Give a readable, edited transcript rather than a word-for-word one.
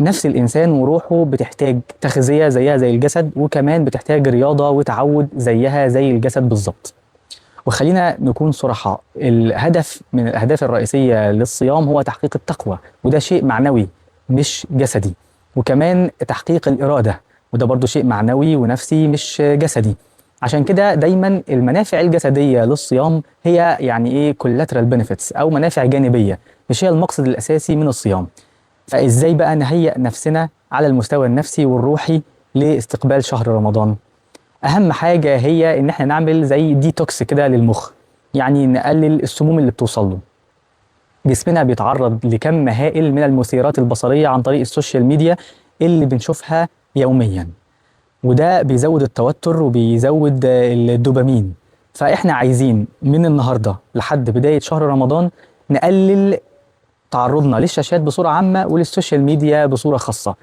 نفس الإنسان وروحه بتحتاج تغذية زيها زي الجسد، وكمان بتحتاج رياضة وتعود زيها زي الجسد بالظبط. وخلينا نكون صراحة، الهدف من الأهداف الرئيسية للصيام هو تحقيق التقوى، وده شيء معنوي مش جسدي. وكمان تحقيق الإرادة، وده برضو شيء معنوي ونفسي مش جسدي. عشان كده دايما المنافع الجسدية للصيام هي يعني ايه collateral benefits أو منافع جانبية، مش هي المقصد الأساسي من الصيام. فإزاي بقى نهيئ نفسنا على المستوى النفسي والروحي لاستقبال شهر رمضان؟ اهم حاجه هي ان احنا نعمل زي ديتوكس كده للمخ، يعني نقلل السموم اللي بتوصل له. جسمنا بيتعرض لكم هائل من المثيرات البصريه عن طريق السوشيال ميديا اللي بنشوفها يوميا، وده بيزود التوتر وبيزود الدوبامين. فاحنا عايزين من النهارده لحد بدايه شهر رمضان نقلل تعرضنا للشاشات بصوره عامه وللسوشيال ميديا بصوره خاصه.